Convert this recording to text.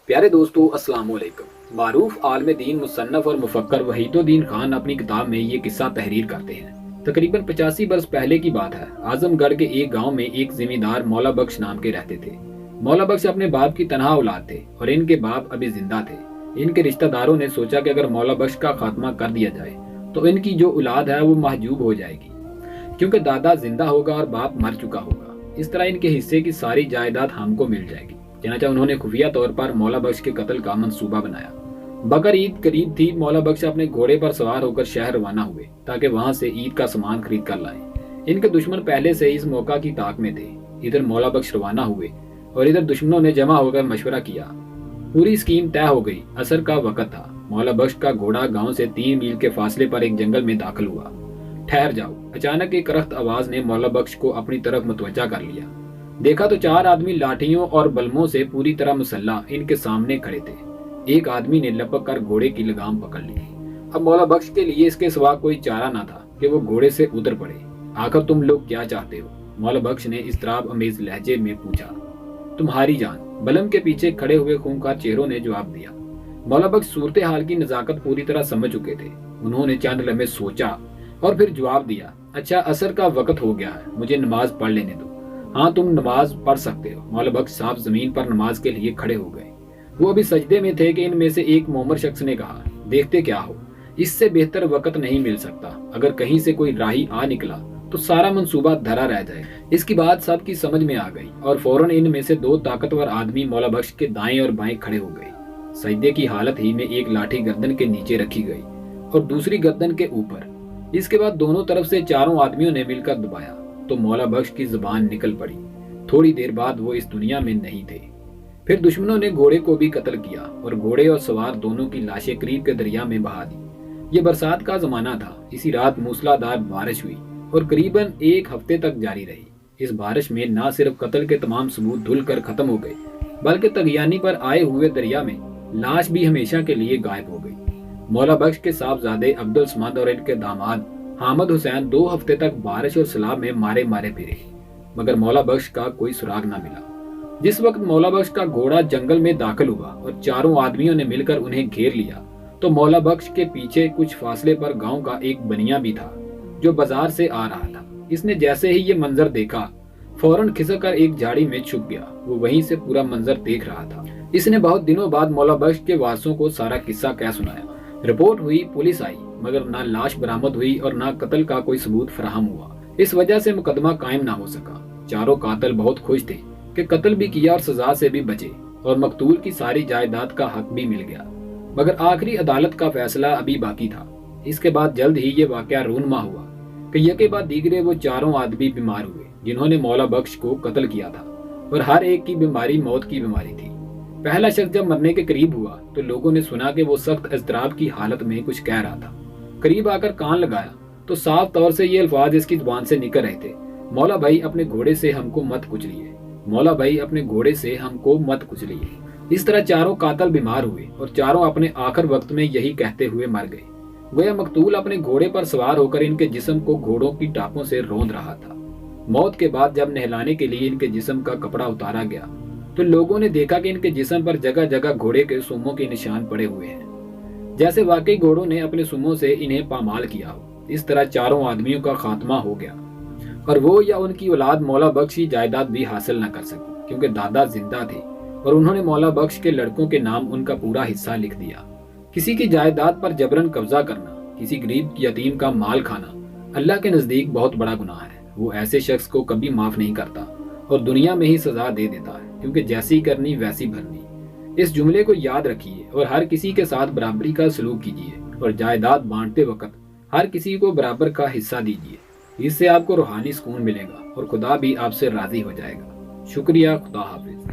प्यारे दोस्तों, अस्सलाम वालेकुम। मारूफ आलम दीन मुसन्नफ और मुफक्कर वहीदुद्दीन खान अपनी किताब में ये किस्सा तहरीर करते हैं। तकरीबन 85 बरस पहले की बात है। आजमगढ़ के एक गांव में एक जिमींदार मौला बख्श नाम के रहते थे। मौला बख्श अपने बाप की तनहा औलाद थे और इनके बाप अभी जिंदा थे। इनके रिश्तेदारों ने सोचा कि अगर मौला बख्श का खात्मा कर दिया जाए तो इनकी जो औलाद है वो महजूब हो जाएगी, क्योंकि दादा जिंदा होगा और बाप मर चुका होगा। इस तरह इनके हिस्से की सारी जायदाद हमको मिल जाएगी। चनाचा उन्होंने खुफिया तौर पर मौला बख्श के कत्ल का मंसूबा बनाया। बकर ईद करीब थी। मौला बख्श अपने घोड़े पर सवार होकर शहर रवाना हुए ताकि वहां से ईद का सामान खरीद कर लाएं। इनके दुश्मन पहले से इस मौका की ताक में थे। इधर मौला बख्श रवाना हुए और इधर दुश्मनों ने जमा होकर मशवरा किया। पूरी स्कीम तय हो गई। असर का वक्त था। मौला बख्श का घोड़ा गांव से 3 मील के फासले पर एक जंगल में दाखिल हुआ। ठहर जाओ। अचानक एक करख्त आवाज ने मौला बख्श को अपनी तरफ मुतवज्जा कर लिया। देखा तो 4 आदमी लाठियों और बल्बों से पूरी तरह मुसल्लह इनके सामने खड़े थे। एक आदमी ने लपक कर घोड़े की लगाम पकड़ ली। अब मौला बख्श के लिए इसके सिवा कोई चारा ना था कि वो घोड़े से उतर पड़े। आखिर तुम लोग क्या चाहते हो? मौला बख्श ने इस्तराब अमेज लहजे में पूछा। तुम्हारी जान, बलम के पीछे खड़े हुए खूंखार चेहरों ने जवाब दिया। मौला बख्श सूरत हाल की नजाकत पूरी तरह समझ चुके थे। उन्होंने चंद लम्हे सोचा और फिर जवाब दिया, अच्छा, असर का वक्त हो गया है, मुझे नमाज पढ़ लेने दो। हाँ, तुम नमाज पढ़ सकते हो। मौला बख्श साहब जमीन पर नमाज के लिए खड़े हो गए। वो अभी सजदे में थे कि इनमें से एक मोमर शख्स ने कहा, देखते क्या हो, इससे बेहतर वक्त नहीं मिल सकता। अगर कहीं से कोई राही आ निकला तो सारा मंसूबा धरा रह जाए। इसकी बात सबकी समझ में आ गई और फौरन इनमें से 2 ताकतवर आदमी मौला बख्श के दाएं और बाएं खड़े हो गए। सजदे की हालत ही में एक लाठी गर्दन के नीचे रखी गई और दूसरी गर्दन के ऊपर। इसके बाद दोनों तरफ से 4 आदमियों ने मिलकर दबाया तो मौला बख्श की जुबान निकल पड़ी। थोड़ी देर बाद वो इस दुनिया में नहीं थे। फिर दुश्मनों ने घोड़े को भी कत्ल किया और घोड़े और सवार दोनों की लाशें करीब के दरिया में बहा दी। ये बरसात का जमाना था। इसी रात मूसलाधार बारिश हुई और करीबन 1 हफ्ते तक जारी रही। इस बारिश में न सिर्फ कत्ल के तमाम सबूत धुल कर खत्म हो गए, बल्कि तगयानी पर आए हुए दरिया में लाश भी हमेशा के लिए गायब हो गई। मौला बख्श के साहबजादे अब्दुल समद और इनके दामाद हामिद हुसैन 2 हफ्ते तक बारिश और सैलाब में मारे मारे फिरे, मगर मौला बख्श का कोई सुराग न मिला। जिस वक्त मौला बख्श का घोड़ा जंगल में दाखिल हुआ और 4 आदमियों ने मिलकर उन्हें घेर लिया तो मौला बख्श के पीछे कुछ फासले पर गांव का एक बनिया भी था जो बाजार से आ रहा था। इसने जैसे ही ये मंजर देखा फौरन खिसक कर एक झाड़ी में छुप गया। वो वहीं से पूरा मंजर देख रहा था। इसने बहुत दिनों बाद मौला बख्श के वारसों को सारा किस्सा कह सुनाया। रिपोर्ट हुई, पुलिस आई, मगर ना लाश बरामद हुई और ना कत्ल का कोई सबूत फराहम हुआ। इस वजह से मुकदमा कायम ना हो सका। 4 कातिल बहुत खुश थे कि कत्ल भी किया और सजा से भी बचे और मकतूल की सारी जायदाद का हक भी मिल गया। मगर आखिरी अदालत का फैसला अभी बाकी था। इसके बाद जल्द ही ये वाकया रूनमा हुआ कि यके बाद दीगरे वो 4 आदमी बीमार हुए जिन्होंने मौला बख्श को कत्ल किया था और हर एक की बीमारी मौत की बीमारी थी। पहला शख्स जब मरने के करीब हुआ तो लोगों ने सुना कि वो सख्त इज़्तिराब की हालत में कुछ कह रहा था। करीब आकर कान लगाया तो साफ तौर से ये अल्फाज इसकी जुबान से निकल रहे थे, मौला भाई अपने घोड़े से हमको मत कुचलिए, मौला भाई अपने घोड़े से हमको मत कुचलिए। इस तरह 4 कातिल बीमार हुए और 4 अपने आखिर वक्त में यही कहते हुए मर गए। गोया मकतूल अपने घोड़े पर सवार होकर इनके जिस्म को घोड़ों की टापों से रौंद रहा था। मौत के बाद जब नहलाने के लिए इनके जिस्म का कपड़ा उतारा गया तो लोगों ने देखा कि इनके जिस्म पर जगह जगह घोड़े के सूमों के निशान पड़े हुए हैं, जैसे वाकई घोड़ों ने अपने सूमों से इन्हें पामाल किया हो। इस तरह 4 आदमियों का खात्मा हो गया और वो या उनकी औलाद मौला बख्श की जायदाद भी हासिल न कर सकी, क्योंकि दादा जिंदा थे और उन्होंने मौला बख्श के लड़कों के नाम उनका पूरा हिस्सा लिख दिया। किसी की जायदाद पर जबरन कब्जा करना, किसी गरीब यतीम का माल खाना अल्लाह के नजदीक बहुत बड़ा गुनाह है। वो ऐसे शख्स को कभी माफ नहीं करता और दुनिया में ही सजा दे देता है, क्योंकि जैसी करनी वैसी भरनी। इस जुमले को याद रखिए और हर किसी के साथ बराबरी का सलूक कीजिए और जायदाद बांटते वक्त हर किसी को बराबर का हिस्सा दीजिए। इससे आपको रूहानी सुकून मिलेगा और खुदा भी आपसे राजी हो जाएगा। शुक्रिया। खुदा हाफिज।